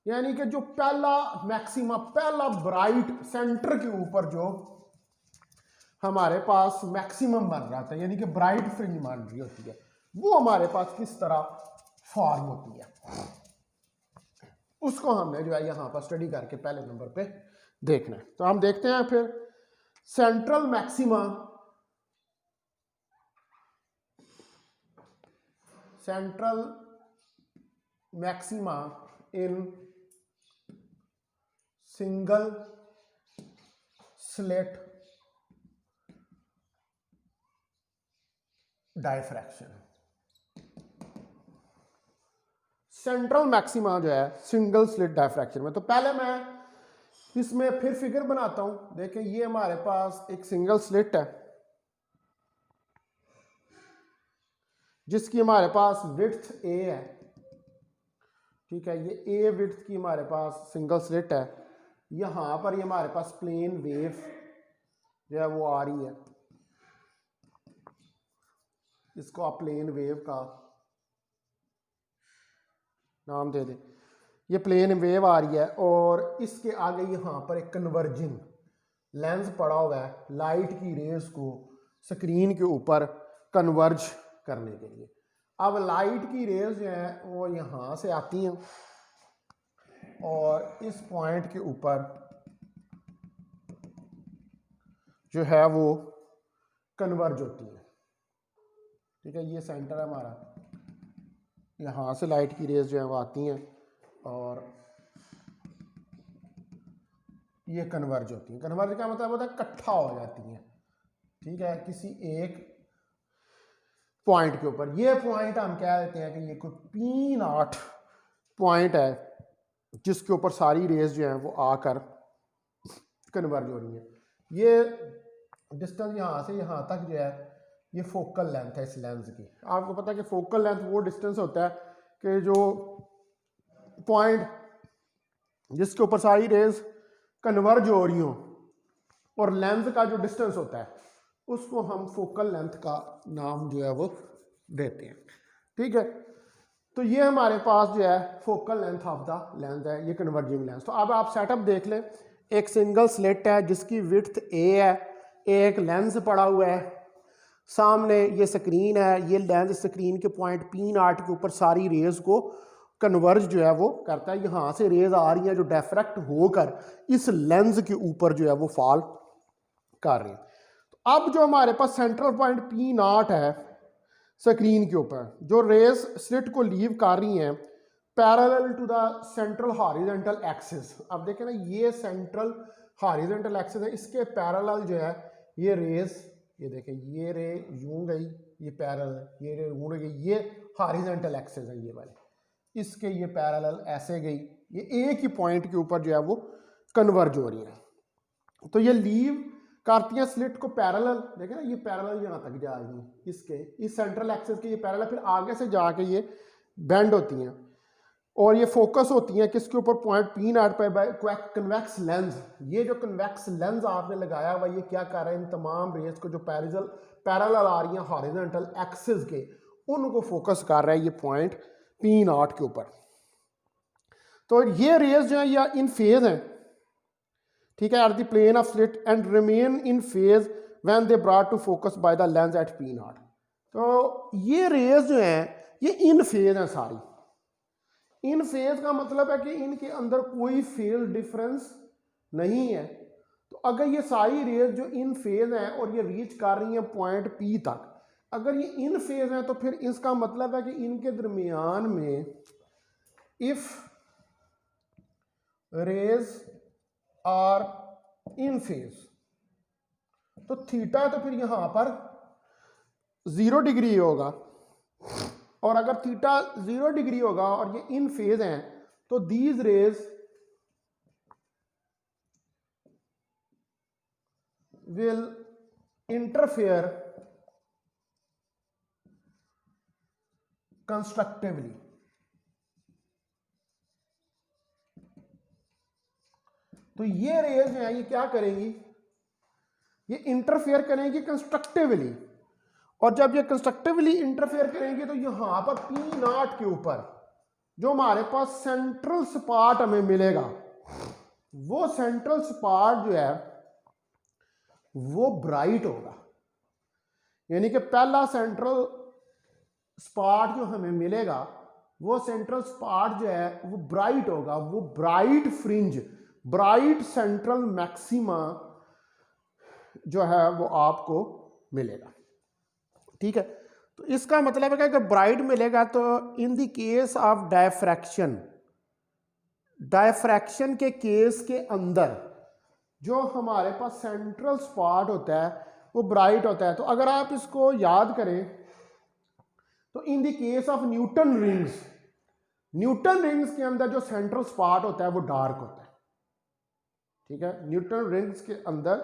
यानी कि जो पहला मैक्सिमा, पहला ब्राइट सेंटर के ऊपर जो हमारे पास मैक्सिमम बन रहा था, यानी कि ब्राइट फ्रिंज मान रही होती है, वो हमारे पास किस तरह फॉर्म होती है, उसको हमने जो है यहां पर स्टडी करके पहले नंबर पे देखना है। तो हम देखते हैं फिर सेंट्रल मैक्सिमा, सेंट्रल मैक्सिमा इन single slit diffraction. Central maxima जो है सिंगल स्लिट डायफ्रैक्शन में, तो पहले मैं इसमें फिर फिगर बनाता हूं। देखें ये हमारे पास एक सिंगल स्लिट है जिसकी हमारे पास विड्थ ए है ठीक है, ये ए विड्थ की हमारे पास सिंगल स्लिट है, यहाँ पर ये हमारे पास प्लेन वेव जो है वो आ रही है, इसको आप प्लेन वेव का नाम दे दें। ये प्लेन वेव आ रही है और इसके आगे यहाँ पर एक कन्वर्जिंग लेंस पड़ा हुआ है लाइट की रेज को स्क्रीन के ऊपर कन्वर्ज करने के लिए। अब लाइट की रेज जो है वो यहाँ से आती हैं और इस पॉइंट के ऊपर जो है वो कन्वर्ज होती है। ठीक है, ये सेंटर है हमारा, यहाँ से लाइट की रेज जो है वो आती हैं और ये कन्वर्ज होती हैं। कन्वर्ज का मतलब होता है इकट्ठा हो जाती हैं, ठीक है, किसी एक पॉइंट के ऊपर। ये पॉइंट हम कह देते हैं कि ये कोई P0 पॉइंट है जिसके ऊपर सारी रेज जो है वो आकर कन्वर्ज हो रही है। ये डिस्टेंस यहाँ से यहाँ तक जो है ये फोकल लेंथ है इस लेंस की। आपको पता है कि फोकल लेंथ वो डिस्टेंस होता है कि जो पॉइंट जिसके ऊपर सारी रेज कन्वर्ज हो रही हो और लेंस का जो डिस्टेंस होता है उसको हम फोकल लेंथ का नाम जो है वो देते हैं। ठीक है, तो ये हमारे पास जो है focal length of the lens है, ये कन्वर्जिंग लेंस। तो अब आप सेटअप देख लें, एक सिंगल स्लिट है जिसकी विड्थ ए है, एक लेंस पड़ा हुआ है, सामने ये स्क्रीन है, ये लेंस स्क्रीन के पॉइंट P0 के ऊपर सारी रेज को कन्वर्ज जो है वो करता है। यहाँ से रेज आ रही है जो डिफ्रैक्ट होकर इस लेंस के ऊपर जो है वो फॉल कर रही है। तो अब जो हमारे पास सेंट्रल पॉइंट P0 है स्क्रीन के ऊपर, जो रेज स्लिट को लीव कर रही हैं parallel to the central horizontal axis. अब देखें ना, ये सेंट्रल हॉरिजॉन्टल एक्सिस है, इसके पैरेलल जो है ये रेज, ये देखें ये रे यूं गई, ये पैरेलल, ये रे यूं गई, ये हॉरिजॉन्टल एक्सिस है ये वाले, इसके ये पैरेलल ऐसे गई, ये एक ही पॉइंट के ऊपर जो है वो कन्वर्ज हो रही है। तो ये लीव करती हैं स्लिट को पैरेलल, देखें ना ये पैरेलल यहाँ तक जा रही है, इसके इस सेंट्रल एक्सिस के ये पैरेलल, फिर आगे से जाके ये बेंड होती हैं और ये फोकस होती हैं किसके ऊपर, पॉइंट P0 पे बाय कन्वेक्स लेंस। ये जो कन्वेक्स लेंस आपने लगाया हुआ ये क्या कर रहा है, इन तमाम रेज को जो पैरेलल आ रही हैं हॉरिजॉन्टल एक्सिस के, उनको फोकस कर रहा है ये पॉइंट P0 के ऊपर। तो ये रेज जो है या इन फेज हैं, ठीक है, at the plane of slit and remain in phase when they brought to focus by the lens at P0। तो ये रेज जो हैं ये इन फेज हैं सारी। इन फेज का मतलब है कि इनके अंदर कोई फेज डिफरेंस नहीं है। तो अगर ये सारी रेज जो इन फेज हैं और ये रीच कर रही हैं पॉइंट P तक, अगर ये इन फेज हैं तो फिर इसका मतलब है कि इनके दरमियान में if rays are in phase, तो थीटा तो फिर यहां पर 0 डिग्री होगा, और अगर थीटा 0 डिग्री होगा और ये इन फेज हैं तो these raise will interfere constructively. तो ये रेज जो है ये क्या करेंगी, ये इंटरफेयर करेंगी कंस्ट्रक्टिवली, और जब ये कंस्ट्रक्टिवली इंटरफेयर करेंगे तो यहां पर P0 के ऊपर जो हमारे पास सेंट्रल स्पॉट हमें मिलेगा, वो सेंट्रल स्पॉट जो है वो ब्राइट होगा। यानी कि पहला सेंट्रल स्पॉट जो हमें मिलेगा वो सेंट्रल स्पॉट जो है वो ब्राइट होगा, वो bright fringe, bright central maxima जो है वो आपको मिलेगा। ठीक है, तो इसका मतलब है कि अगर ब्राइट मिलेगा तो in the case of diffraction, diffraction के केस के अंदर जो हमारे पास सेंट्रल स्पॉट होता है वो ब्राइट होता है। तो अगर आप इसको याद करें तो in the case of Newton rings, Newton rings के अंदर जो सेंट्रल स्पॉट होता है वो डार्क होता है। ठीक है, न्यूटन रिंग्स के अंदर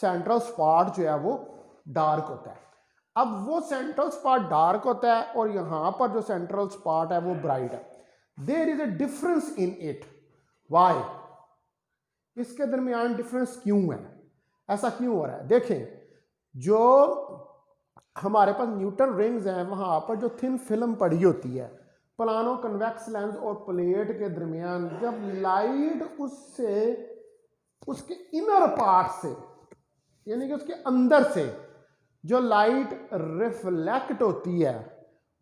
सेंट्रल स्पॉट जो है वो डार्क होता है। अब वो सेंट्रल स्पॉट डार्क होता है और यहाँ पर जो सेंट्रल स्पॉट है वो ब्राइट है। There is a difference in it. Why? इसके दरमियान डिफरेंस क्यों है, ऐसा क्यों हो रहा है? देखें, जो हमारे पास न्यूटन रिंग्स हैं वहां पर जो थिन फिल्म पड़ी होती है प्लानो कन्वेक्स लेंस और प्लेट के दरमियान, जब लाइट उससे उसके इनर पार्ट से यानी कि उसके अंदर से जो लाइट रिफ्लेक्ट होती है,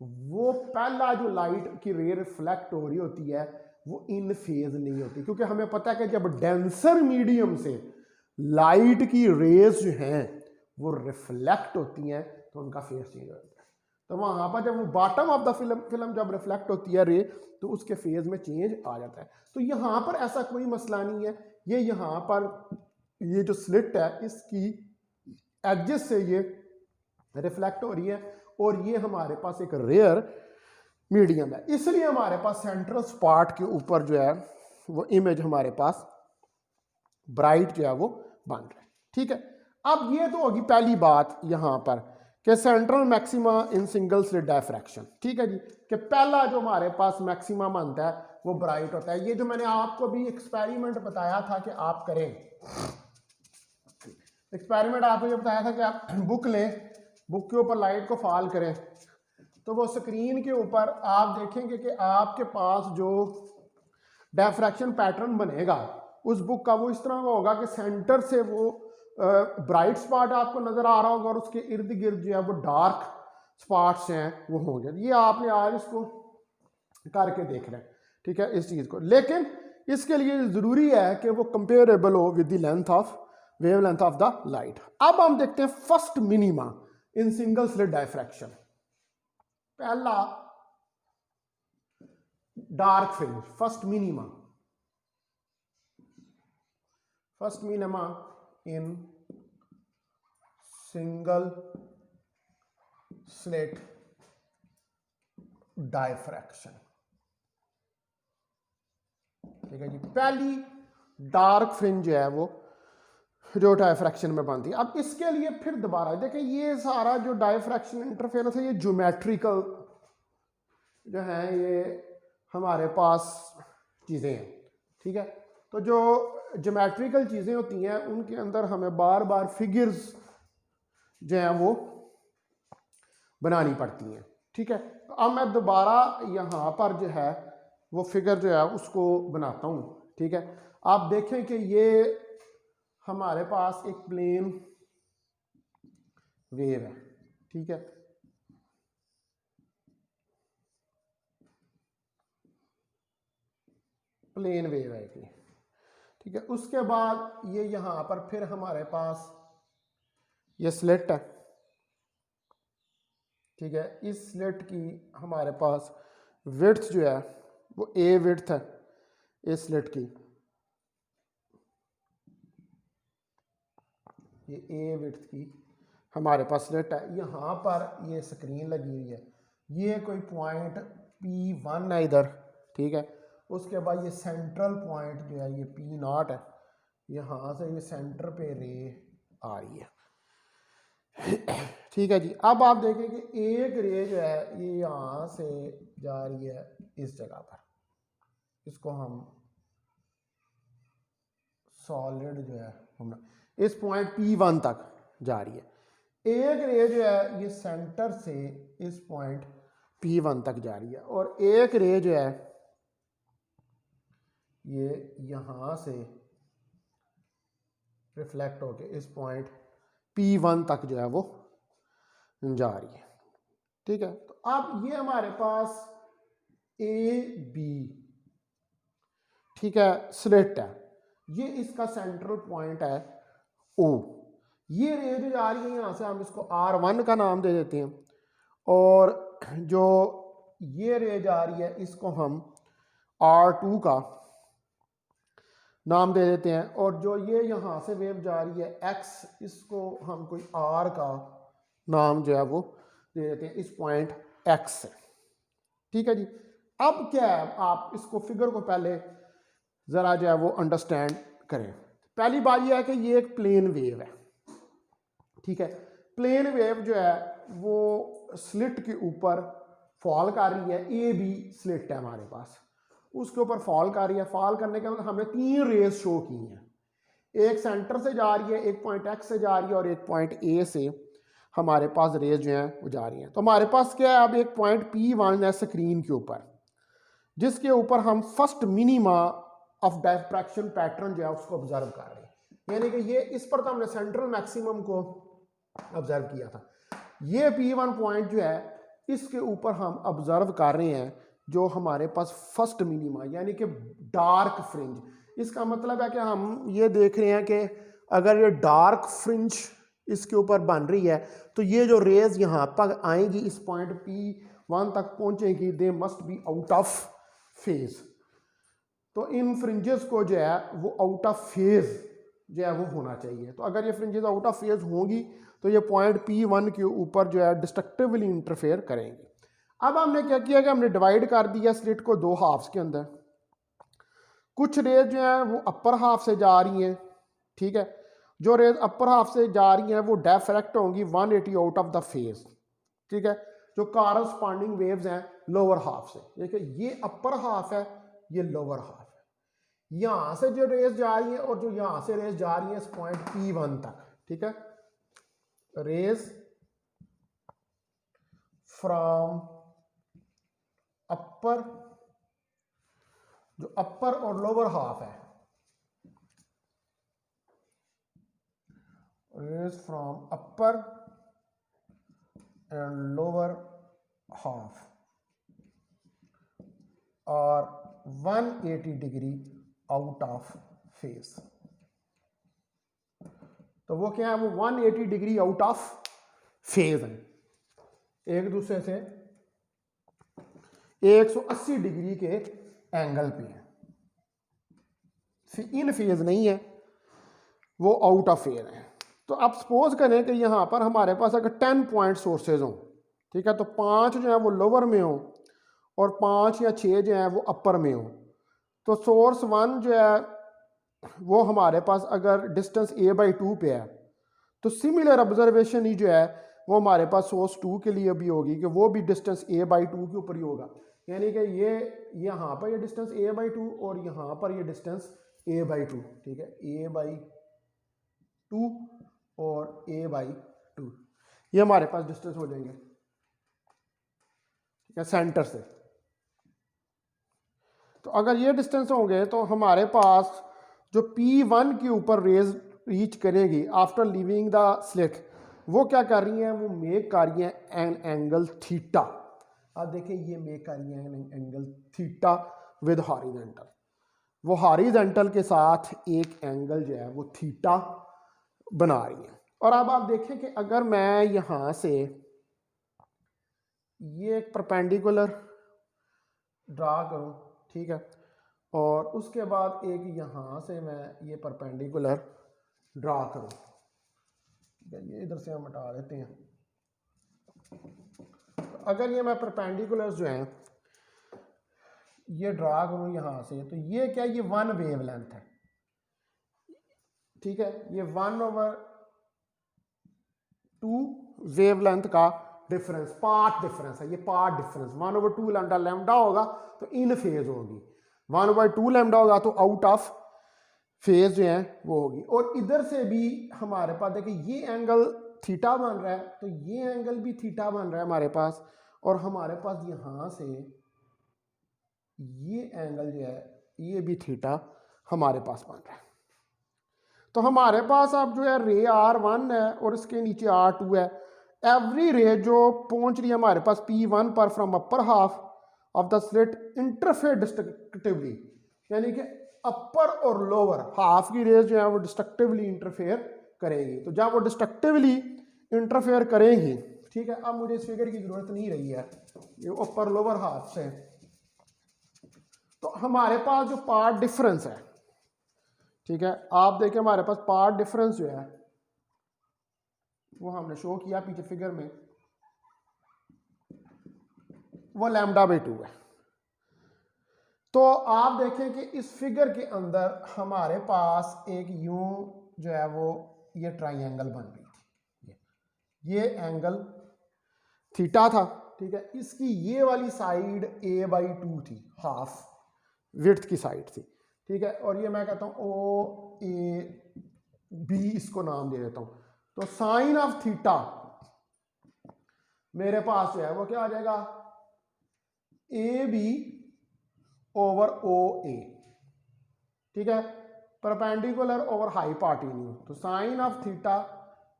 वो पहला जो लाइट की रे रिफ्लेक्ट हो रही होती है वो इन फेज नहीं होती, क्योंकि हमें पता है कि जब डेंसर मीडियम से लाइट की रेज जो हैं वो रिफ्लेक्ट होती हैं तो उनका फेज चेंज हो जाता है। तो वहां पर जब वो बॉटम ऑफ द फिल्म जब रिफ्लेक्ट होती है रे, तो उसके फेज में चेंज आ जाता है। तो यहां पर ऐसा कोई मसला नहीं है। ये यहां पर ये जो स्लिट है इसकी एडजस्ट से ये रिफ्लेक्ट हो रही है और ये हमारे पास एक रेयर मीडियम है, इसलिए हमारे पास सेंट्रल स्पॉट के ऊपर जो है वो इमेज हमारे पास ब्राइट जो है वो बन रहा है। ठीक है, अब ये तो होगी पहली बात यहां पर कि सेंट्रल मैक्सिमा इन सिंगल स्लिट डायफ्रैक्शन। ठीक है जी, कि पहला जो हमारे पास मैक्सिमा बनता है वो ब्राइट होता है। ये जो मैंने आपको भी एक्सपेरिमेंट बताया था कि आप करें, एक्सपेरिमेंट आपको ये बताया था कि आप बुक लें, बुक के ऊपर लाइट को फॉल करें, तो वो स्क्रीन के ऊपर आप देखेंगे कि आपके पास जो डायफ्रैक्शन पैटर्न बनेगा उस बुक का वो इस तरह का होगा कि सेंटर से वो ब्राइट स्पॉट आपको नजर आ रहा होगा और उसके इर्द गिर्द जो है वो डार्क स्पॉट्स हैं वो होंगे। ये आपने आज इसको करके देख रहे हैं, ठीक है, इस चीज को। लेकिन इसके लिए जरूरी है कि वो कंपेरेबल हो with the length of wave length of the light. अब हम देखते हैं first minima in single slit diffraction. पहला dark fringe, first minima in single slit diffraction. ठीक है जी, पहली डार्क फ्रिंज जो है वो जो डायफ्रैक्शन में बनती है। अब इसके लिए फिर दोबारा देखिए, ये सारा जो डायफ्रैक्शन इंटरफेरेंस है ये ज्योमेट्रिकल जो है ये हमारे पास चीज़ें हैं। ठीक है, तो जो ज्योमेट्रिकल चीज़ें होती हैं उनके अंदर हमें बार बार फिगर्स जो हैं वो बनानी पड़ती हैं। ठीक है, तो अब मैं दोबारा यहाँ पर जो है वो फिगर जो है उसको बनाता हूँ। ठीक है, आप देखें कि ये हमारे पास एक प्लेन वेव है। ठीक है, प्लेन वेव है कि ठीक है, उसके बाद ये यहां पर फिर हमारे पास ये स्लिट है। ठीक है, इस स्लिट की हमारे पास विड्थ जो है वो ए विड्थ है इस स्लिट की, ये ए विड्थ की हमारे पास स्लिट है। यहां पर ये स्क्रीन लगी हुई है, ये कोई पॉइंट P1 है इधर। ठीक है, उसके बाद ये सेंट्रल पॉइंट जो है ये P0 है, यहाँ से ये सेंटर पे रे आ रही है। ठीक है जी, अब आप देखें कि एक रे जो है ये यहाँ से जा रही है इस जगह पर, इसको हम सॉलिड जो है हम इस पॉइंट P1 तक जा रही है। एक रे जो है ये सेंटर से इस पॉइंट P1 तक जा रही है और एक रे जो है ये यहां से रिफ्लेक्ट होके इस पॉइंट P1 तक जो है वो जा रही है। ठीक है, तो अब ये हमारे पास ए बी, ठीक है, स्लिट है, ये इसका सेंट्रल पॉइंट है O। ये रे जो जा रही है यहां से हम इसको R1 का नाम दे देते हैं और जो ये रे जा रही है इसको हम R2 का नाम दे देते हैं और जो ये यहां से वेव जा रही है X, इसको हम कोई R का नाम जो है वो दे देते हैं इस पॉइंट X से। ठीक है जी, अब क्या है, आप इसको फिगर को पहले जरा जो है वो अंडरस्टैंड करें। पहली बात यह है कि ये एक प्लेन वेव है। ठीक है, प्लेन वेव जो है वो स्लिट के ऊपर फॉल कर रही है, ए बी स्लिट है हमारे पास। उसके ऊपर फॉल कर रही है। फॉल करने के बाद हमने 3 रेज शो की हैं, एक सेंटर से जा रही है, एक पॉइंट एक्स से जा रही है और एक पॉइंट ए से हमारे पास रेज जो हैं वो जा रही हैं। तो हमारे पास क्या है, अब एक पॉइंट P1 है स्क्रीन के ऊपर, जिसके ऊपर हम first minima of diffraction pattern जो है उसको ऑब्जर्व कर रहे हैं। यानी कि ये इस पर तो हमने सेंट्रल मैक्सिमम को ऑब्जर्व किया था। ये P1 पॉइंट जो है इसके ऊपर हम ऑब्जर्व कर रहे हैं जो हमारे पास फर्स्ट मिनिमा यानी कि डार्क फ्रिंज। इसका मतलब है कि हम ये देख रहे हैं कि अगर ये डार्क फ्रिंज इसके ऊपर बन रही है तो ये जो रेज यहाँ पर आएंगी इस पॉइंट P1 तक पहुंचेगी, they must be out of phase. तो इन फ्रिंजेस को जो है वो आउट ऑफ फेज जो है वो होना चाहिए। तो अगर ये फ्रिंजेस आउट ऑफ फेज होंगी तो ये पॉइंट P1 के ऊपर जो है डिस्ट्रक्टिवली इंटरफेयर करेंगे। अब हमने क्या किया कि हमने डिवाइड कर दिया स्लिट को 2 हाफ्स के अंदर। कुछ रेज जो है वो अपर हाफ से जा रही हैं, ठीक है, जो रेज अपर हाफ से जा रही हैं वो डायफ्रैक्ट होंगी 180 आउट ऑफ द फेज, ठीक है। जो कॉरस्पॉन्डिंग वेव्स हैं लोअर हाफ से, देखिए ये अपर हाफ है, ये लोअर हाफ है। यहां से जो रेज जा रही है और जो यहां से रेज जा रही है इस पॉइंट P1 तक, ठीक है, रेज फ्रॉम अपर, जो अपर और लोअर हाफ है, rays from upper and lower half और 180 डिग्री आउट ऑफ फेस। तो वो क्या है, वो 180 डिग्री आउट ऑफ फेज है, एक दूसरे से 180 डिग्री के एंगल पे है, इन फेज नहीं है, वो आउट ऑफ फेज है। तो आप सपोज करें कि यहां पर हमारे पास अगर 10 पॉइंट सोर्सेज हों, ठीक है, तो 5 जो है वो लोअर में हो और 5 या 6 जो है वो अपर में हो। तो सोर्स 1 जो है वो हमारे पास अगर डिस्टेंस a/2 पे है तो सिमिलर ऑब्जर्वेशन ही जो है वो हमारे पास सोर्स 2 के लिए भी होगी कि वो भी डिस्टेंस a/2 के ऊपर ही होगा। यानी कि ये यहाँ पर ये डिस्टेंस a/2 और यहाँ पर ये डिस्टेंस a/2, ठीक है, a/2 और a/2 ये हमारे पास डिस्टेंस हो जाएंगे, ठीक है, सेंटर से। तो अगर ये डिस्टेंस होंगे तो हमारे पास जो P1 के ऊपर रेज रीच करेंगी आफ्टर लीविंग द स्लिट, वो क्या कर रही हैं, वो मेक कर रही हैं एन एंगल थीटा। अब देखें ये मेक कर रही हैं एंगल थीटा विद हॉरिजॉन्टल, वो हॉरिजॉन्टल के साथ एक एंगल जो है वो थीटा बना रही है। और अब आप देखें कि अगर मैं यहाँ से ये एक परपेंडिकुलर ड्रा करूँ, ठीक है, और उसके बाद एक यहाँ से मैं ये परपेंडिकुलर ड्रा करूँ, ठीक है, ये इधर से हम हटा देते हैं। तो अगर ये मैं परपेंडिकुलर जो हैं ये ड्रा करूँ यहाँ से, तो ये क्या, ये 1 वेवलेंथ है, ठीक है, ये 1/2 वेवलेंथ का डिफरेंस, पार्ट डिफरेंस है, ये पार्ट डिफरेंस 1/2 लैम्डा, लैम्डा होगा तो इन फेज होगी, 1/2 लैम्डा होगा तो आउट ऑफ फेज जो है वो होगी। और इधर से भी हमारे पास देखिए ये एंगल थीटा बन रहा है तो ये एंगल भी थीटा बन रहा है हमारे पास, और हमारे पास यहाँ से ये एंगल जो है ये भी थीटा हमारे पास बन रहा है। तो हमारे पास अब जो है रे R1 है और इसके नीचे R2 है। एवरी रे जो पहुंच रही है हमारे पास P1 पर from upper half of the slit interfere destructively, यानी कि अपर और लोअर हाफ की रेज जो है वो डिस्ट्रक्टिवली इंटरफेयर करेंगी। तो जब वो डिस्ट्रक्टिवली इंटरफेयर करेंगी, ठीक है, अब मुझे इस फिगर की जरूरत नहीं रही है, ये अपर लोअर हाफ से, तो हमारे पास जो पार्ट डिफरेंस है, ठीक है, आप देखिए हमारे पास पार्ट डिफरेंस जो है वो हमने शो किया पीछे फिगर में, वो λ/2 है। तो आप देखें कि इस फिगर के अंदर हमारे पास एक यूं जो है वो ये ट्राइंगल बन रही थी, ये एंगल थीटा था, ठीक है, इसकी ये वाली साइड a/2 थी, हाफ, विड्थ की साइड थी, ठीक है। और ये मैं कहता हूँ ओ ए बी, इसको नाम दे देता हूँ। तो साइन ऑफ थीटा मेरे पास जो है वो क्या आ जाएगा, A B over O A, ठीक है, परपेंडिकुलर ओवर हाइपोटेन्यूज। तो साइन ऑफ थीटा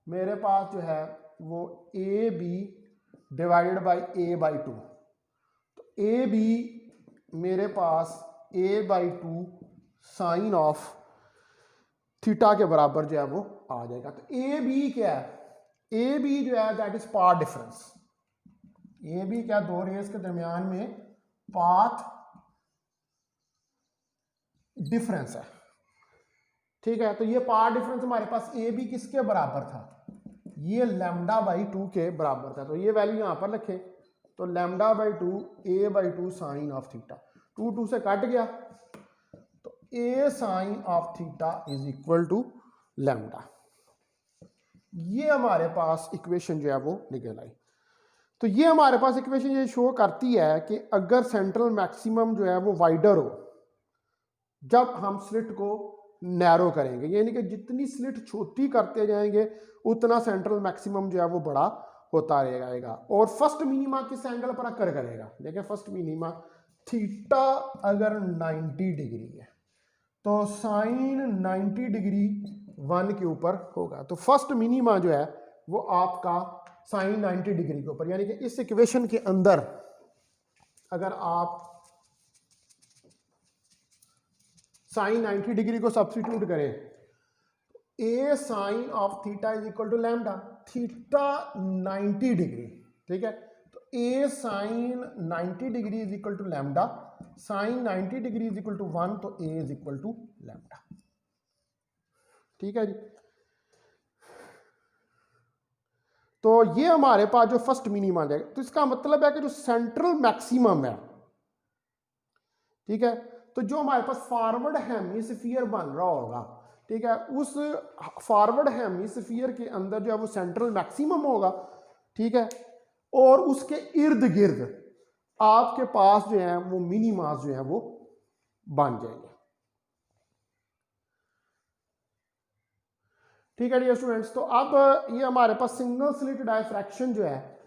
मेरे पास जो है वो A B divided by A by two. तो ए बी मेरे पास A by two sine of theta के बराबर जो है वो आ जाएगा। तो ए बी क्या है, ए बी जो है that is path difference. A B क्या, दो रेस के दरमियान में पाथ डिफरेंस है, ठीक है। तो ये पाथ डिफरेंस हमारे पास ए बी किसके बराबर था, ये लैम्डा बाई टू के बराबर था। तो ये वैल्यू यहां पर रखे, तो lambda by two A by two sine of theta, two two से कट गया, तो A sine of theta is equal to lambda. ये हमारे पास इक्वेशन जो है वो निकल आई। तो ये हमारे पास इक्वेशन ये शो करती है कि अगर सेंट्रल मैक्सिमम जो है वो वाइडर हो, जब हम स्लिट को नैरो करेंगे, यानी कि जितनी स्लिट छोटी करते जाएंगे उतना सेंट्रल मैक्सिमम जो है वो बड़ा होता रहेगा। और फर्स्ट मिनिमा किस एंगल पर अकर करेगा, देखिए फर्स्ट मिनिमा थीटा अगर 90 डिग्री है तो साइन 90 डिग्री 1 के ऊपर होगा। तो फर्स्ट मिनिमा जो है वो आपका साइन 90 डिग्री के ऊपर, यानी कि इस इक्वेशन के अंदर अगर आप साइन 90 डिग्री को सब्स्टिट्यूट करें, A sine of theta is equal to lambda, theta 90 degree, ठीक है। तो A sine 90 degree is equal to lambda, sine 90 degree is equal to 1, तो A is equal to lambda, ठीक है जी। तो ये हमारे पास जो फर्स्ट मिनिमम है, तो इसका मतलब है कि जो सेंट्रल मैक्सिमम है, ठीक है, तो जो हमारे पास फॉरवर्ड हेमिस्फीयर बन रहा होगा, ठीक है, उस फॉरवर्ड हेमिस्फीयर के अंदर जो है वो सेंट्रल मैक्सिमम होगा, ठीक है, और उसके इर्द गिर्द आपके पास जो है वो मिनिमास जो है वो बन जाएंगे, ठीक है डियर स्टूडेंट्स। तो अब ये हमारे पास सिंगल स्लिट डायफ्रैक्शन जो है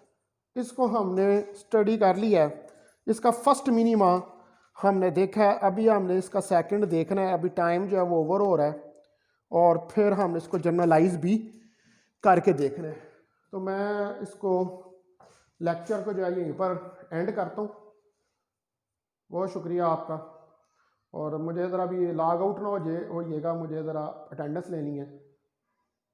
इसको हमने स्टडी कर लिया है। इसका फर्स्ट मिनिमा हमने देखा है, अभी हमने इसका सेकंड देखना है, अभी टाइम जो है वो ओवर हो रहा है, और फिर हम इसको जनरलाइज भी करके देखना है। तो मैं इसको लेक्चर को जो है यहीं पर एंड करता हूँ। बहुत शुक्रिया आपका, और मुझे ज़रा भी लॉग आउट ना होइएगा, मुझे ज़रा अटेंडेंस लेनी है।